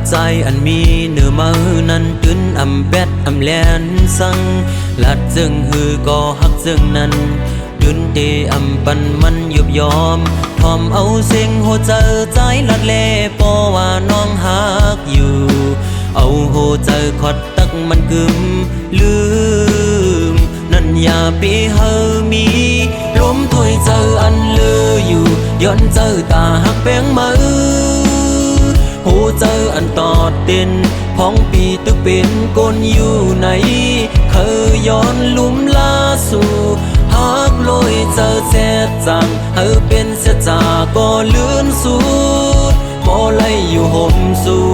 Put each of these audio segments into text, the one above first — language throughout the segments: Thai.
ใจอันมีเนื้อมือนั้นตึนอำแบดอำแลนสังลัดจึงฮือก็หักจึงนั้นดึนเตอำปันมันยุบยอมทอมเอาเสียงหัวใจใจลัดเล่ปอว่าน้องหักอยู่เอาหัวใจขอดตักมันกึมลืมนั่นอย่าปีเฮอมีลมถอยเจออันลืออยู่ย้อนเจอตาหักแป้งมือหูเจออันตอดเต้นพ้องปีตึกเป็นกนอยู่ไหนเคยย้อนลุ่มลาสู่หักลอยเจอแซ่จังเฮอเป็นเสียจาก็เลื่อนสูดบ่ไล่อยู่ห่มสู่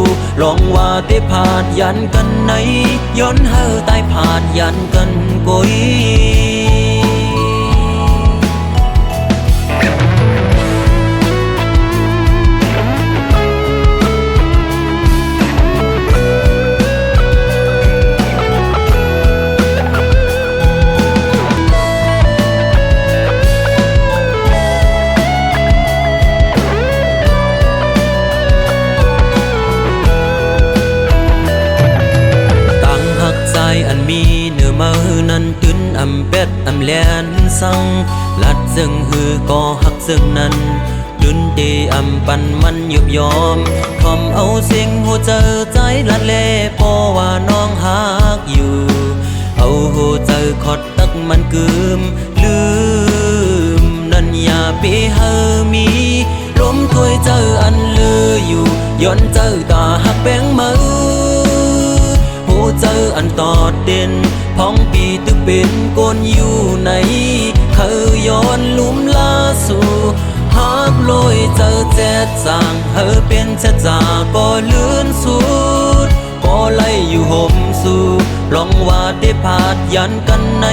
ลองว่าได้ผาดยันกันไหนย้อนเฮอตายผาดยันกันกุยอันมีเนื้อมือนั้นตึนอำเป็ดอำแลนสังลัดซึ่งฮือก็หักซึ่งนั้นดึนเตอำปันมันยุบยอมทอมเอาเสียงหัวใจใจลัดเล่ปอว่าน้องหักอยู่เอาหัวใจขอดตักมันกึมลืมนั่นอย่าปีเฮอมีลมถอยเจออันลืออยู่ย้อนเจอตาหักแป้งมือเจออันตอดเด่นพ้องปีตึกเป็นกนอยู่ไหนเคยย้อนลุ่มลาสู่หักลอยเจอแจ๊ดจางเฮอเป็นเจ๊จาก็เลื่อนสูดก็ไล่อยู่ห่มสู่ลองว่าได้ผาดยันกันไหน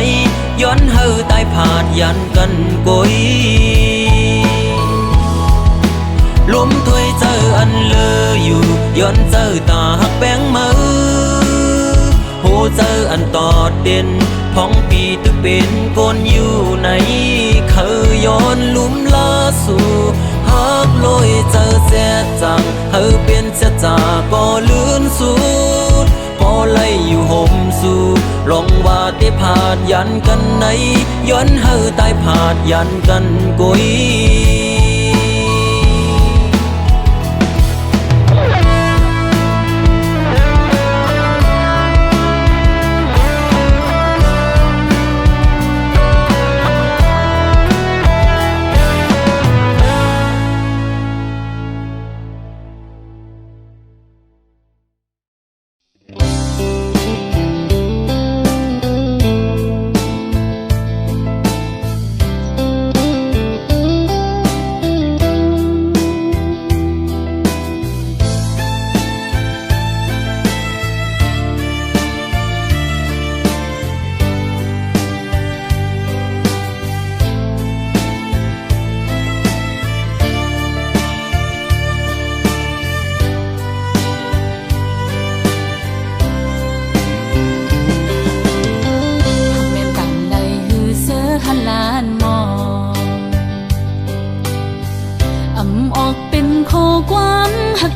ย้อนเฮอตายผาดยันกันกุยลมถอยเจออันเลออยู่ย้อนเจอตาหักแป้งมือหูเจออันตอดเด่นพ้องปีตึกเป็นกนอยู่ไหนเคยย้อนลุ่มลาสู่หักลอยเจอแซ่จังเฮอเป็นเสียจาก็เลื่อนสูดพอไล่อยู่ห่มสู่ลองว่าได้ผาดยันกันไหนย้อนเฮอตายผาดยันกันกุย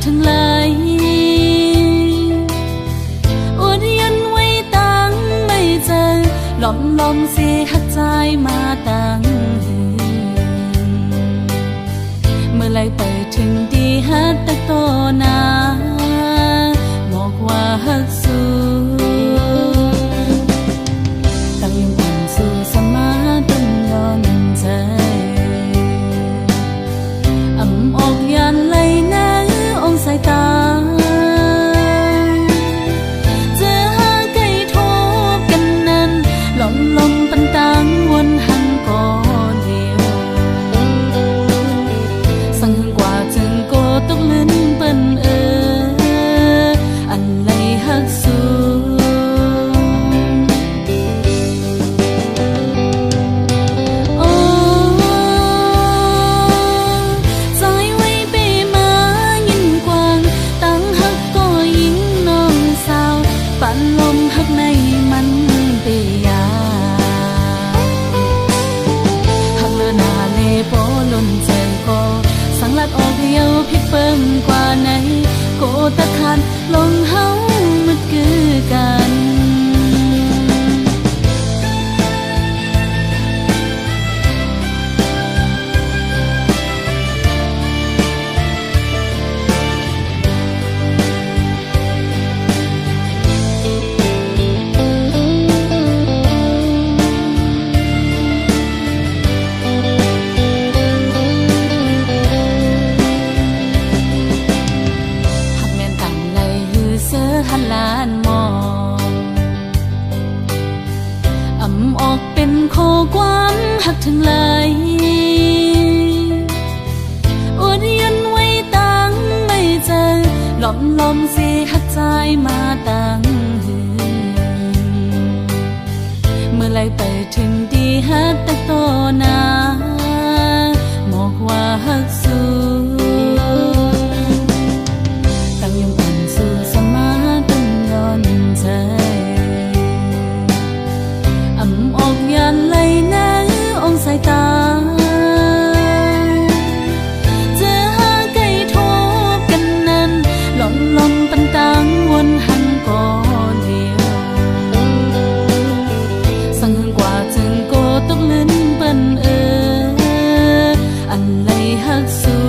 ทั้งหลายอดยันไว้ตั้งไม่เจอลอมเสียหักใจมาตั้งเมื่อไรไปถึงดีฮัดตะโตนาบอกว่าฮักสู้ตั้งยังอ่อนสู้สมาต้นยอนใจออกยันไหลนาองสายตาเจอหาไก่ทบกันนั้นลมปันตังวนหันก่อเดียวสั่งหึงกว่าจึงโกตกลื่นเปิ้นอันไหลหักสู้ ความหักถึงไหลอดยันไว้ตั้งไม่เจอหลอมสิหักใจมาตั้งเมื่อไรไปถึงดีฮักแต่ต่อหน้าบอกว่าฮักสู้ตั้งยงอ่อนสู่สมาตั้งย้อนใจอำออกยันไหลนะองสายตาเจอหาไก่ทบกันนั้นหลอมปันตังวนหันก่อเดียวสังหึงกว่าจึงโกตกลิ้นเปิ้นอันไหลฮักสู้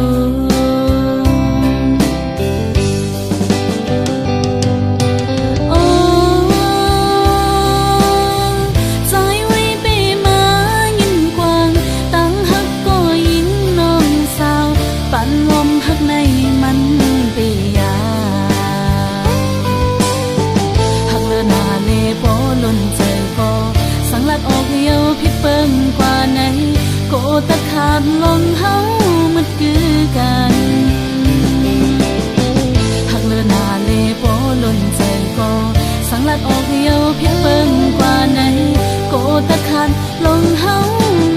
โกตะขาดลงเฮามันคือกันหักเลือนาเลโปล้นใจก็สังลัดออกเดียวเพียงเบิ่งกว่าไหนโกตะขาดลงเฮา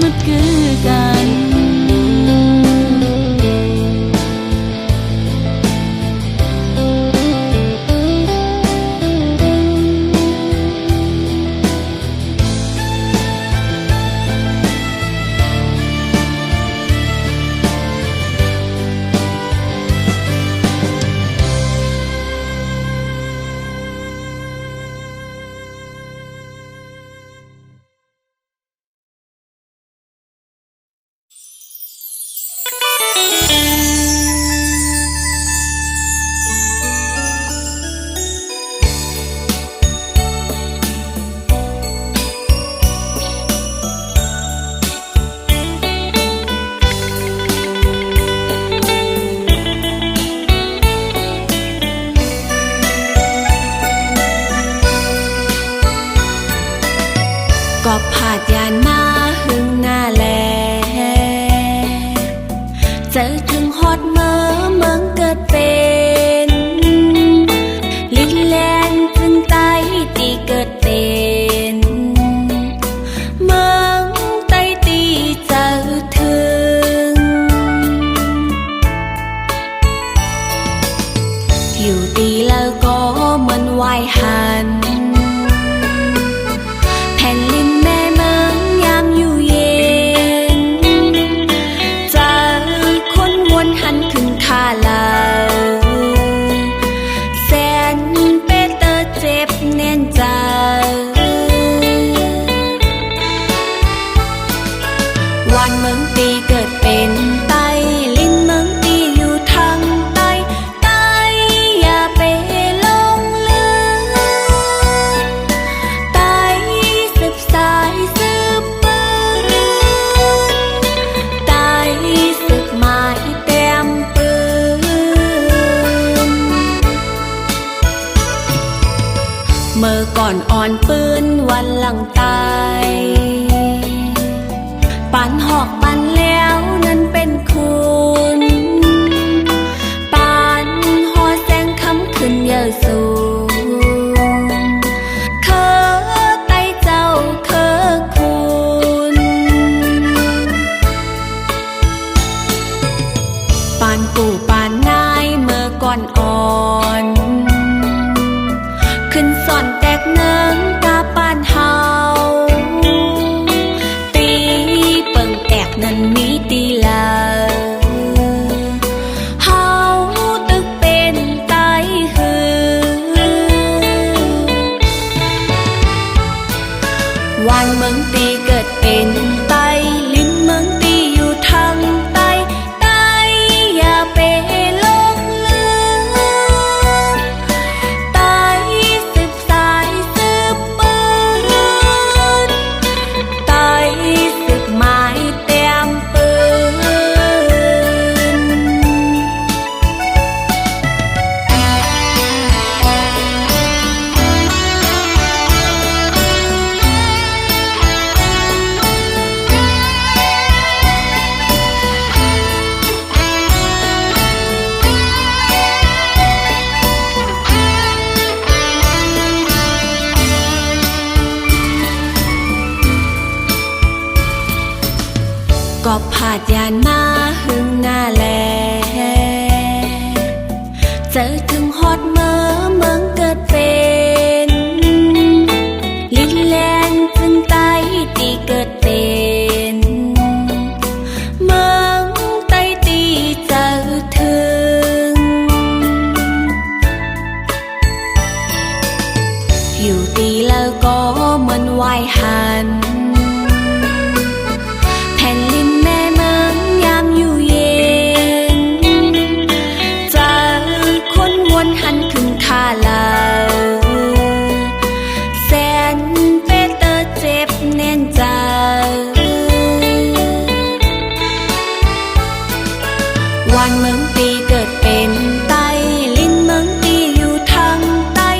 มันคือกันก็ผาดยานมาหึงหน้าแลเจอถึงฮอดเมืองเกิดเป็นลินแลนจึงใต้ตีเกิดเป็นเมืองใต้ตีเจอถึงอยู่ตีแล้วก็เหมือนวายหันแผ่นลินแม่เมืองยามอยู่เย็นเจอคนวนหันขึ้นท่าลาวแสนเปเตอร์เจ็บแน่นใจวันเมืองตีเกิดเป็นไต้ลินเมืองตีอยู่ทางใต้ใต้อย่าไปลงลืมใต้สืบสายสืบปืนใต้สืบหมายเต็มปืนเมื่อก่อนอ่อนปืนวันหลังตายปันหอกปันแล้วนั้นเป็นคุณปันหอแสงคำขึ้นเยอะสูงเคอไตเจ้าเคอคุณปานปู่ปานนายเมื่อก่อนอ่อนขึ้นสอนแตกเนิงกาปานเฮา ก็ผาดยานมาหึงหน้าแลเจอถึงฮอดเมืองเกิดเป็นลินแลนจึงไต้ตีเกิดเป็นเมืองไต้ตีเจอถึงอยู่ตีแล้วก็เหมือนวายหันแผ่นลินแม่เมืองยามอยู่เย็นเจอคนวนหันขึ้นท่าลาวแสนเปเตอร์เจ็บแน่นใจวันเมืองตีเกิดเป็นไต้ลินเมืองตีอยู่ทางใต้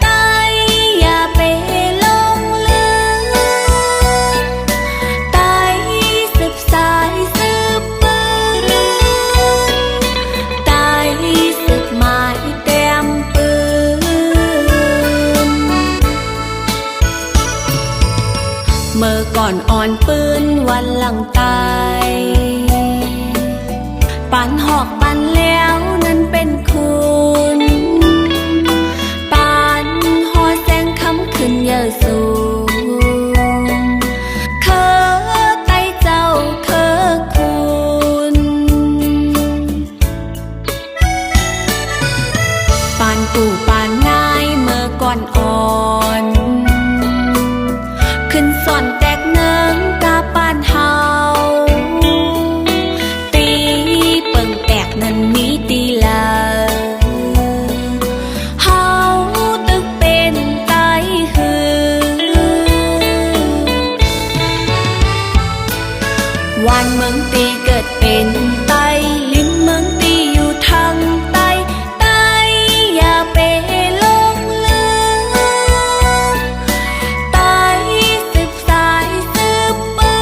ใต้อย่าไปหลงลืมใต้สืบสายสืบปืนใต้สืบหมายเต็มปืนเมื่อก่อนอ่อนปืนวันหลังตายปันหอกปันแล้วนั้นเป็นคุณปันหอแสงคำขึ้นเยอะสูงเคอไต้เจ้าเคอคุณปานปู่ปานนายเมื่อก่อนอ่อนขึ้นสอนแตกเนิงกาปานเฮาตีเปิงแตกนั้นมีตีลาเฮาตึกเป็นไต้หือวันเมืองตีเกิดเป็นไต้ลินเมืองตีอยู่ทางใต้ใต้อย่าไปหลงลืมใต้สืบสายสืบปื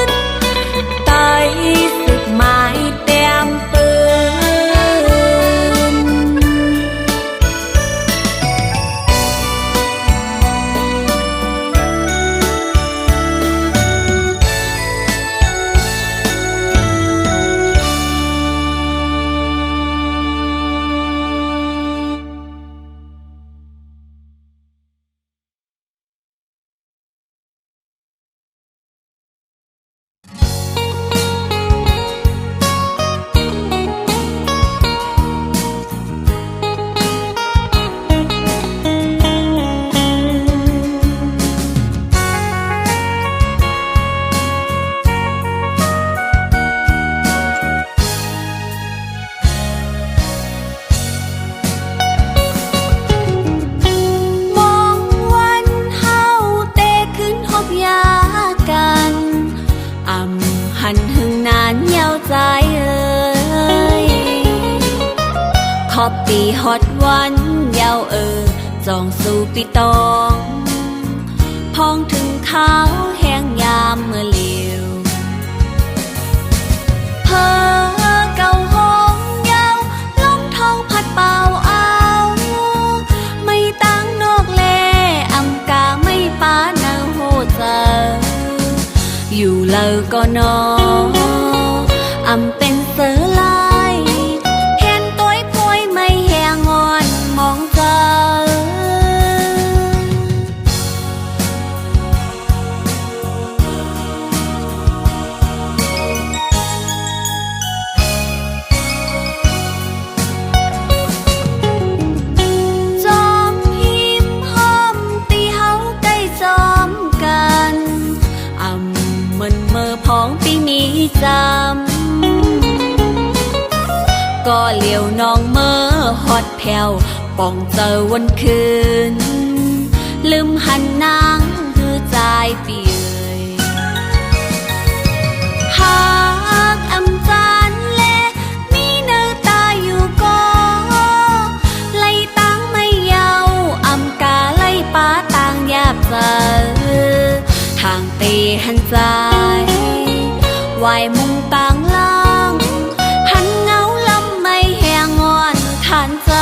นใต้สืบหมายเต็มปืน อบปีฮอดวันยาวจองสู่ปีตองพองถึงขาวแห้งยามเมื่อเลียวเพอเก่าห้องยาวลมทองพัดเป่าเอาไม่ตั้งนอกแลอำกาไม่ป้านาโหเจออยู่เลอก็นออำเป็นเสือลายเห็นตัวป่วยไม่แหงงอนมองเจอจอมหิมห้อมตีเฮาใกล้จอมกันมันเมื่อพ้องปีมีจำก็เหลียวน้องเมื่อฮอดแผ่วป่องเจอวันคืนลืมหันนางคือใจเปียหากอำจานแลมีเนื้อตาอยู่ก็ไล่ตั้งไม่เยาอำกาไล่ป้าต่างยาบเจอทางเตหันใจวายมุงต่างล่างหันเงาลำไม่แหงงอนทานใจ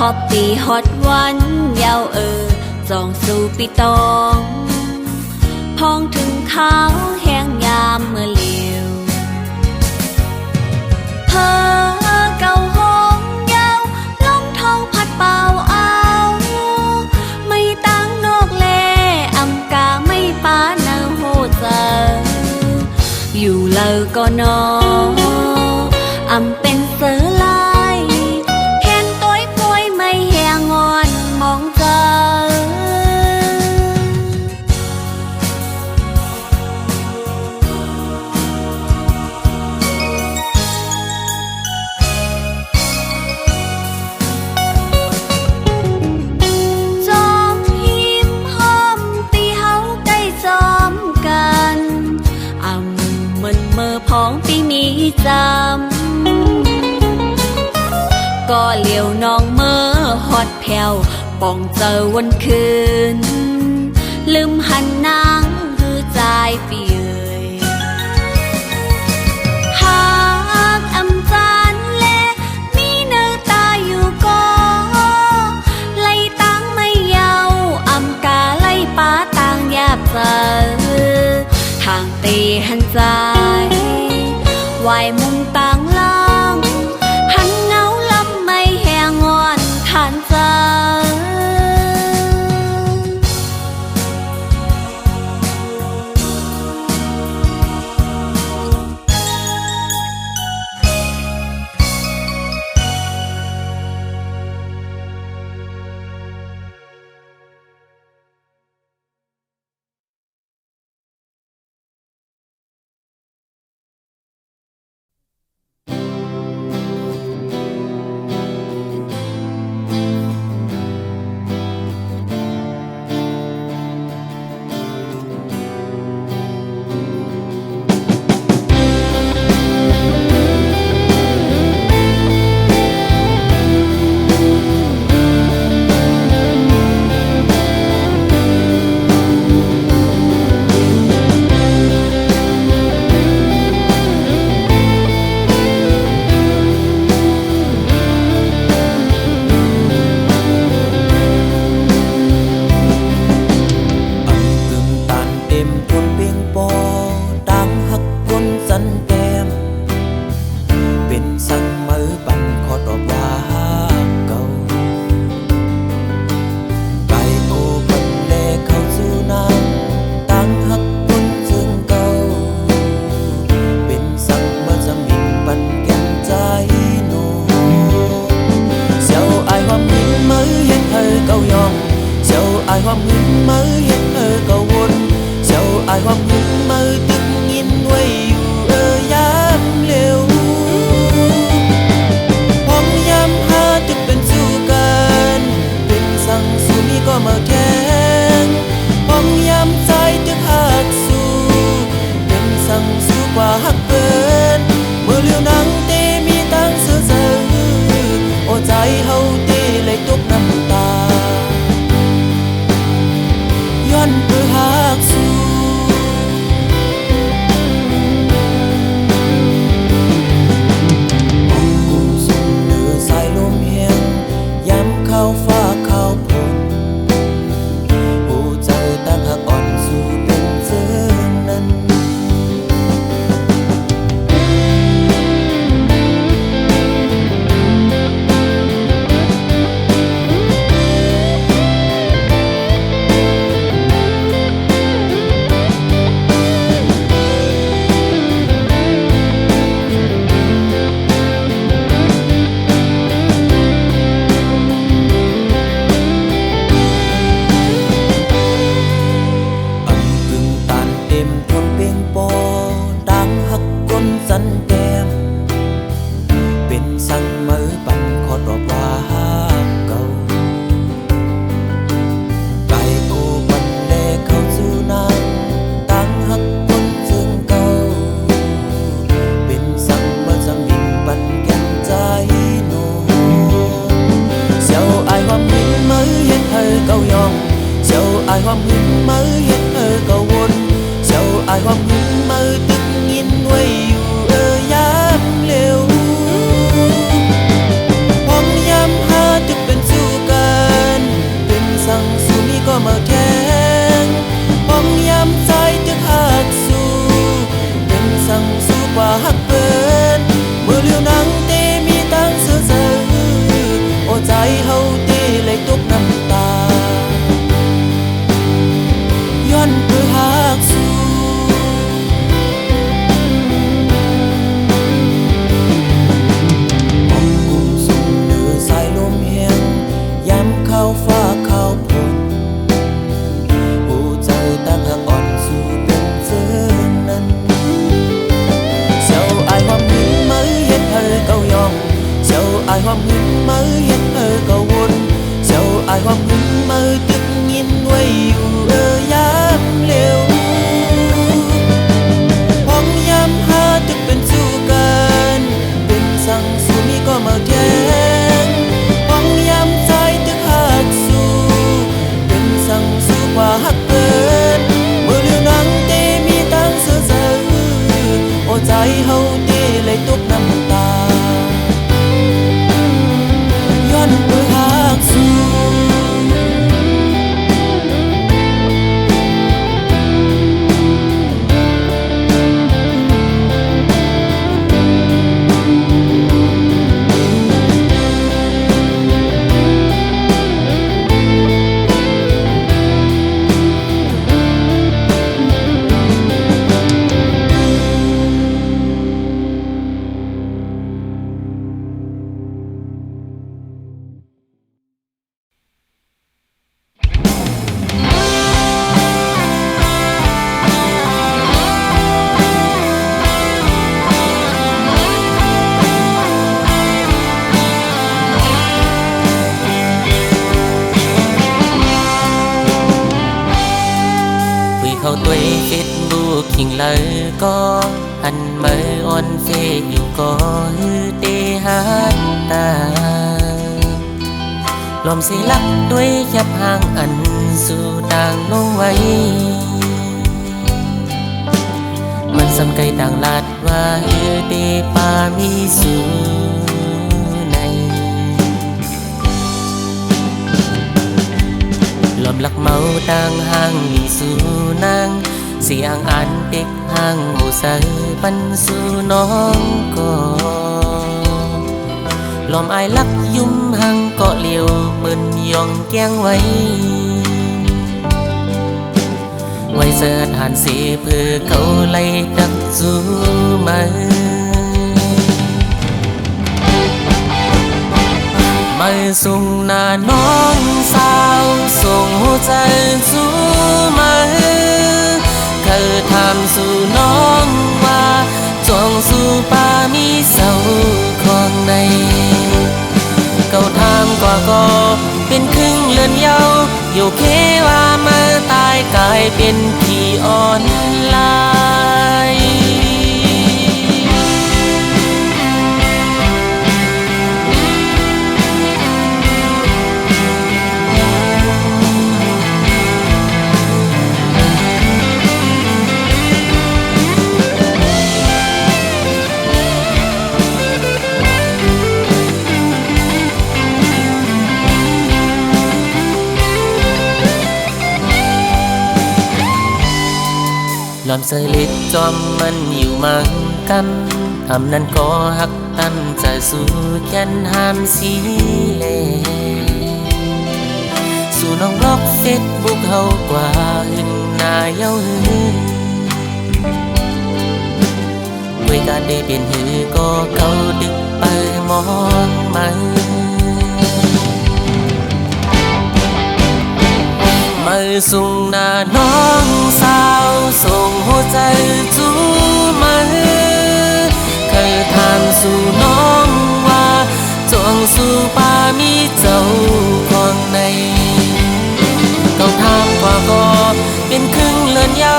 อบปีฮอดวันยาวจองสู่ปีตองพองถึงขาวแห้งยามเมื่อเลียวเพอเก่าห้องยาวลมท้องพัดเป่าเอาไม่ตั้งนกแลอำกาไม่ป้าเนาโหเจออยู่เลยก็นออำเป็นเสือลายแค้นต้อยป่วยไม่แหงงอนมองเจอจอมหิมห้อมตีเฮาใกล้จอมกันอำเหมือนเมื่อพ้องปีมีจำก็เหลียวน้องเมื่อฮอดแผ่วป่องเจอวันคืนลืมหันนางคือใจปีเอ่ยหากอำจานแลมีเนื้อตาอยู่ก็ไล่ตั้งไม่เยาอำกาไล่ป้าต่างแยบเจอทางตีหันใจวายมุงต่างล่างหันเงาลำไม่แหงงอนทานเจอ งมือเห็นก็วนเจ้าอายความหึงมือตึกยินไว้อยู่ยามเร็วห้องยามหาตึกเป็นสู้กันเป็นสั่งสู้มีก็มาแทงห้องยามใจตึกหักสู้เป็นสั่งสู้กว่าหักเกินเมื่อเลี้ยวนังเตมีตั้งเสือโอ้ใจเฮาเตเลยตกน้ำตาย้อนเพื่อหักสู้เขาตัวเฟซบุ๊กขิงเลยก็อันเมื่อออนเฟซอยู่ก็ฮือเตหันตาลมสิลักด้วยยับห่างอันสู่ต่างลงไว้มันสำไกต่างลาดว่าฮือเตปามีสู่ในลมลักเมาต่างห่างมีสู่นางเสียงอันเด็กห่างหมู่ใส่ปันสู่น้องก็ลมอายลักยุ่มห่างเกาะเลียวเหมือนยองแก้งไว้เสิร์ฐานสีเพื่อเขาไล่ดักสู่มาส่งหน้าน้องสาวส่งหัวใจสู่มาเคยถามสู่น้องว่าจงสู่ป่ามีเสาของในเก่าถามกว่าก็เป็นครึ่งเลือนเยาอยู่เคว่าเมื่อตายกลายเป็นผีอ่อนลายลอมเสยลิดจอมมันอยู่มังกันทำนั้นก็หักตั้นจะสู่แก่นหามสีเลสู่น้องบล็อกเฟซบุ๊กเฮากว่าหึงหน้าเย้าหือด้วยการได้เป็นหือก็เขาดึกไปมองมันส่งหน้าน้องสาวส่งหัวใจจูมาเคยถามสู่น้องว่าจงสู่ป่ามีเจ้าของในเก่าถามกว่าก็เป็นครึ่งเลือนเยา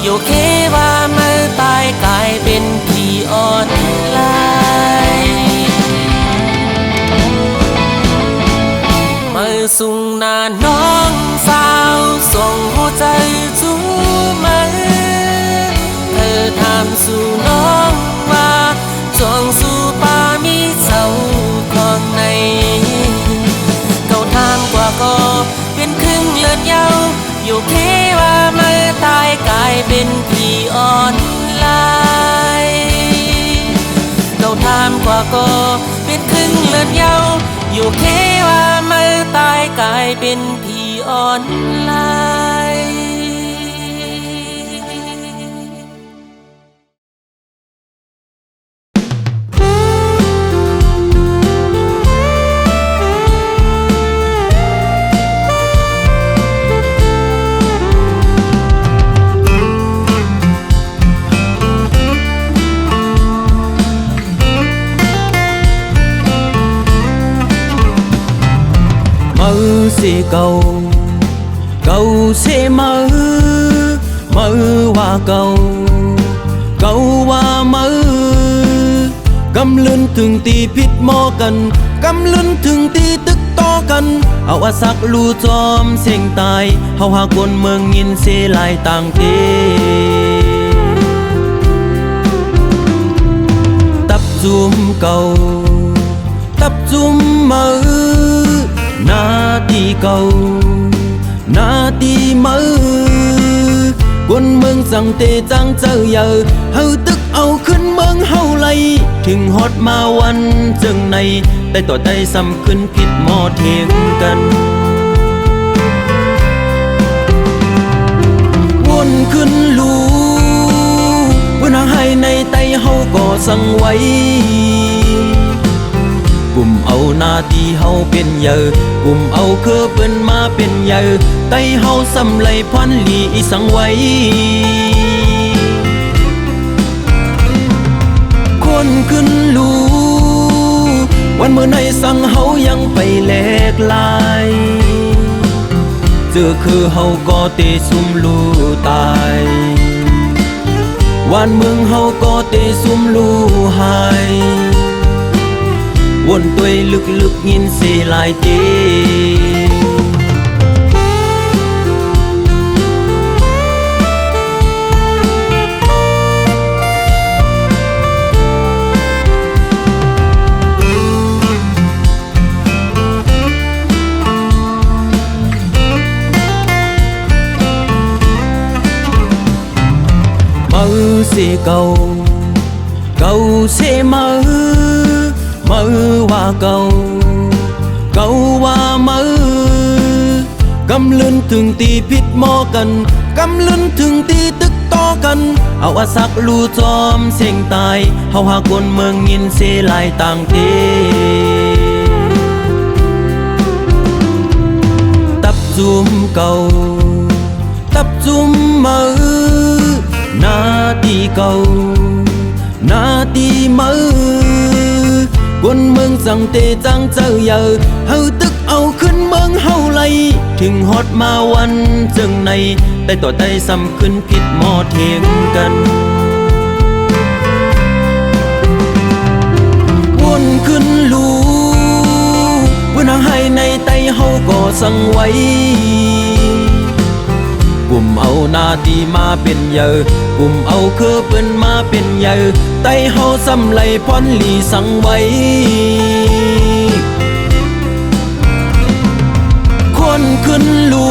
อยู่เคว่าเมื่อตายกลายเป็นผีอ่อนลายส่งหน้าน้องสาวส่งหัวใจจูมาเธอถามสู่น้องว่าจงสู่ป่ามีเสาของในเก่าถามกว่าก็เป็นครึ่งเลือนเยาอยู่เคว่าเมื่อตายกลายเป็นผีอ่อนลายเก่าถามกว่าก็เป็นครึ่งเลือนเยาอยู่เคว่าเมื่อตายกลายเป็นผีอ่อนลาย สิเก่าเก่าเสมือว่าเก่าเก่าว่ามือกำลืนถึงตีพิษหมอกันกำลืนถึงตีตึกต่อกันเอาว่าสักลูจอมเสียงตายเฮาหาคนเมืองยินเสลายต่างเตตับจุมเก่าตับจุมมือนาทีเก่านาทีมือกวนเมืองสั่งเตจังเจอเยอะเฮาตึกเอาขึ้นเมืองเฮาไลถึงฮอดมาวันจึงในได้ต่อได้ซ้ำขึ้นผิดหมอเทียงกันวนขึ้นลูวันหาให้ในไตเฮาก็สั่งไว้กลุ่มเอาหน้าที่เฮาเป็นเยอะกลุ่มเอาคือเปิ้นมาเป็นเยอะไตเฮาสำไหลพันหลีอีสังไว้คนขึ้นลูวันเมื่อในสั่งเฮายังไปแหลกลายเจอคือเฮาก็เตซุมลูตายวันเมืองเฮาก็เตซุมลูหายวนตัวลึกๆยินเสลายเตมือเสเก่าเก่าเสมือว่าเก่าเก่าว่ามือกำลืนถึงตีพิษหมอกันกำลืนถึงตีตึกต่อกันเอาว่าสักลูจอมเสียงตายเฮาหาคนเมืองยินเสลายต่างเตตับจุมเก่าตับจุมมือนาทีเก่านาทีมือกวนเมืองสั่งเตจังเจอเยอะเฮาตึกเอาขึ้นเมืองเฮาไลถึงฮอดมาวันจึงในได้ต่อได้ซ้ำขึ้นผิดหมอเทียงกันวนขึ้นลูวันหาให้ในไตเฮาก็สั่งไว้กลุ่มเอาหน้าที่มาเป็นเยอะกลุ่มเอาคือเปิ้นมาเป็นเยอะไตเฮาสำไหลพรหลีสั่งไว้คนขึ้นลู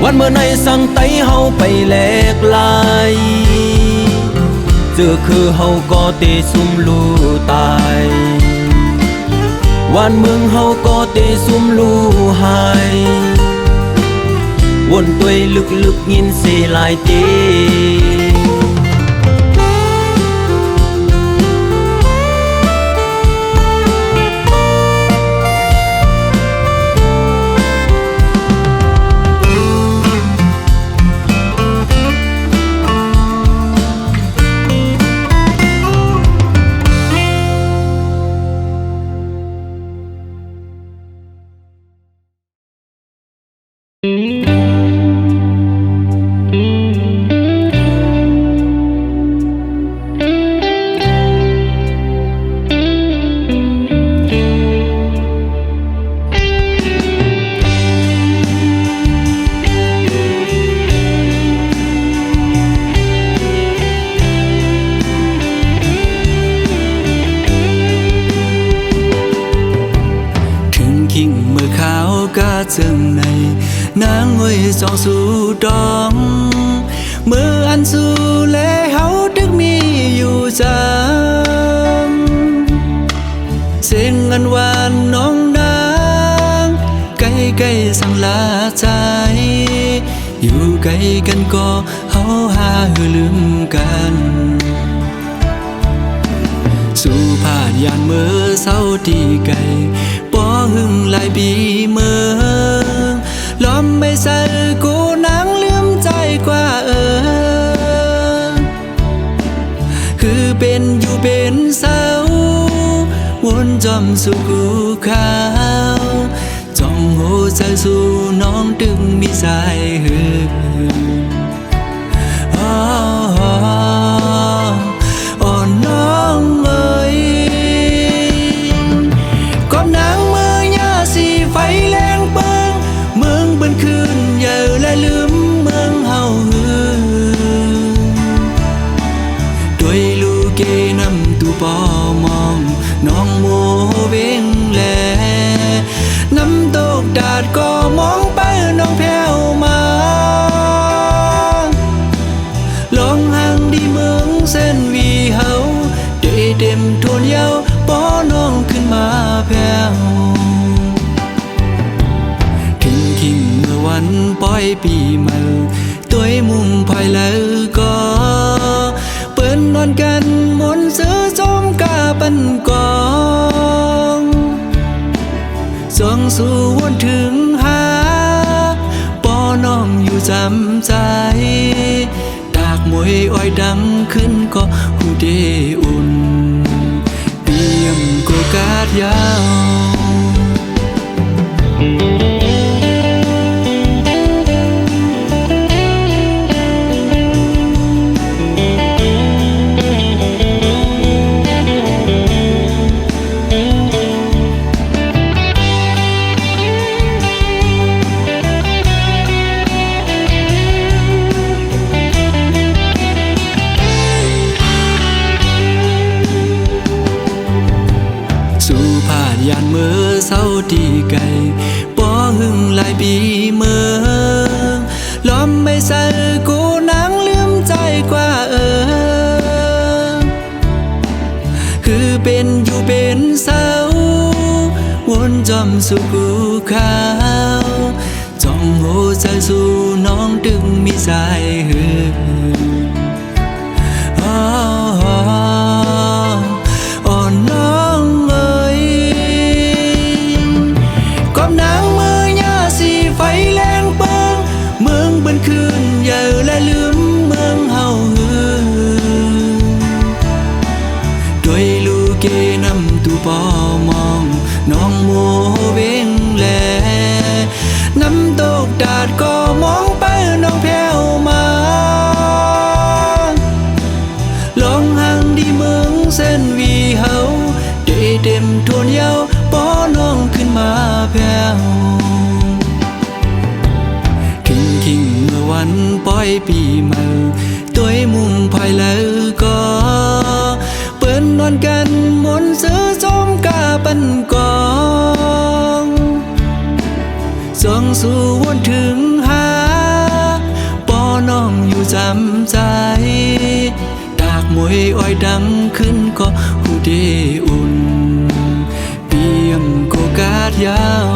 วันเมื่อในสั่งไตเฮาไปแหลกลายเจอคือเฮาก็เตซุมลูตายวันเมืองเฮาก็เตซุมลูหายวนตัวลึกๆยินเสลายเต ซึ่งในนางห้วยสองสู่ดองมืออันสู่เลเฮาดึกมีอยู่จำเสียงอันหวานน้องนางใกล้ๆสั่งลาใจอยู่ไกลกันก็เฮาหาหือลืมกันสู่ผ่านยานเมื่อเศร้าที่ไกลป้อหึงหลายปีเมืองล้อมไม่ใส่กูนางลืมใจกว่าคือเป็นอยู่เป็นเศร้าวนจอมสู่กูขาว จ้องโหใจสู่น้องตึงมีสายหืออ่อนน้องเอ๋ยก้มนางมือยาสีไฟแรงเปิงเมืองบนคืนเยอะและลืมเมืองเฮาหือด้วยลูกเกนำตูปอมองน้องโมเวงแลน้ำตกดาดก็มองไปน้องแผ่วมาลองห่างดีเมืองเส้นวีเฮาได้เต็มทวนเยาป้อน้องขึ้นมาแผ่วทิ้งขิงเมื่อวันปล่อยปีใหม่ตัวมุมภายแล้วก็เปิ้นนอนกันมนต์ซื้อจมกาปันกองส่องสู่วนถึงหาป้อน้องอยู่จำใจดากมวยอ้อยดังขึ้นก็หูเดอุ่นเปียมโกกาดยาวสู่ผ่านยานเมื่อเศร้าที่ไกลป้อหึงหลายปีเมื่อล้อมไม่ใส่กูนางลืมใจกว่าคือเป็นอยู่เป็นเศร้าวนจอมสู่กูขาวจ้องโหใจสู่น้องดึงมีสายหืออ่อนน้องเอ๋ยก้มนางมือยาสีไฟแรงเปิงเมืองบนคืนเยอะและลืมเมืองเฮาหือด้วยลูกเกนำตูปอมองน้องโมเวงแลน้ำตกดาดก็มองไปน้องแผ่วมาลองห่างดีเมืองเส้นวีเฮาได้เต็มทวนเยาป้อน้องขึ้นมาแผ่วทิ้งขิงเมื่อวันปล่อยปีใหม่ตัวมุมภายแล้วก็เปิ้นนอนกันมนต์ซื้อจมกาปันกองส่องสู่วนถึงหาป้อน้องอยู่จำใจดากมวยอ้อยดังขึ้นก็หูเดอุ่นเปียมโกกาดยาว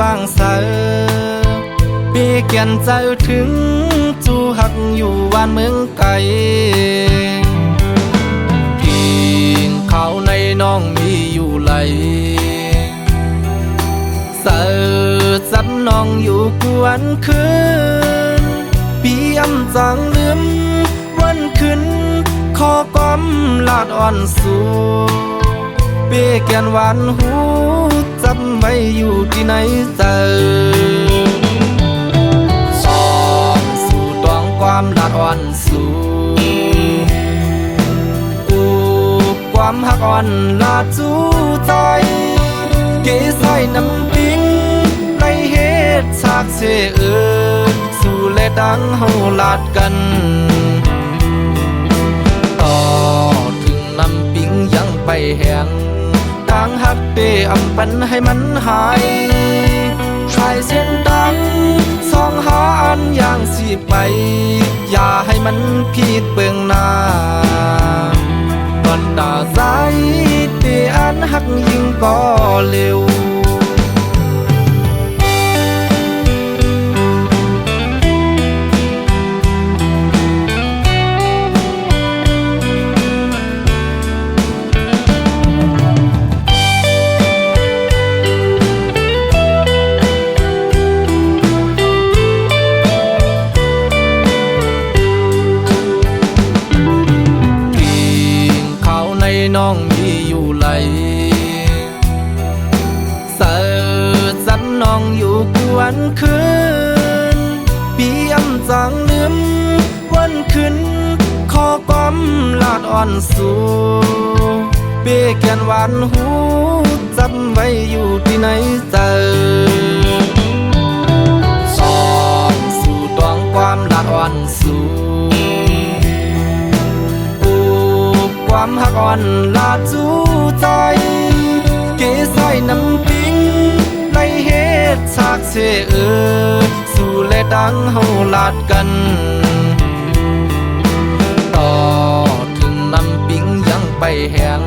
ปางเสอปีเกียนใจถึงจูหักอยู่บ้านเมืองไกลกินข้าวในน้องมีอยู่ไหลเสอจับน้องอยู่กวนคืนปีอำจังลืมวันคืนขอก้อมลาดอ่อนสู่เปีเกียนหวานหูจำไว้อยู่ที่ไหนเจอสอนสู่ตองความลาดอ่อนสู่กูความหักอ่อนลาดจูใจเกใส่น้ำปิ้งในเห ากเสเออสู่และดังเฮาลาดกันต่อถึงน้ำปิงยังไปแหงต่างหักเตอำปันให้มันหายชายเส้นดังสองหาอันอย่างสิไปอย่าให้มันผิดเบื้องหน้าตอนตาใจเตอันหักยิ่งก็เร็วน้องมีอยู่ไหลเสิร์สันน้องอยู่กวนคืนปียำจางลืมวันคืนขอความลาดอ่อนสู่เบี้ยแกนหวานหูจำไว้อยู่ที่ไหนเจอสอนสู่ตวงความลาดอ่อนสู่ความหักอ่อนลาดจูใจเกสายน้ำปิงในเหตุฉากเสเออสู่และดังเฮาลาดกันต่อถึงน้ำปิงยังไปแหง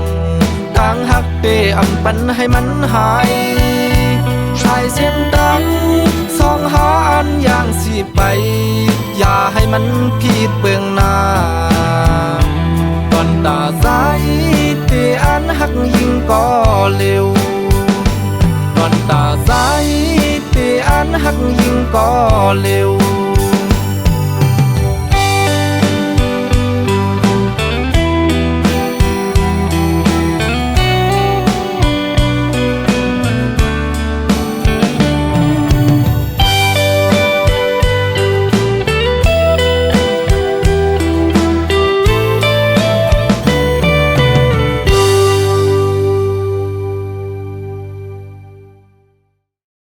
ต่างหักเตอำปันให้มันหายชายเส้นดังสองหาอันอย่างสิไปอย่าให้มันผิดเบื้องหน้าตาใจเตอันหักยิ่งก็เร็วตอนตาใจเตอันหักยิ่งก็เร็ว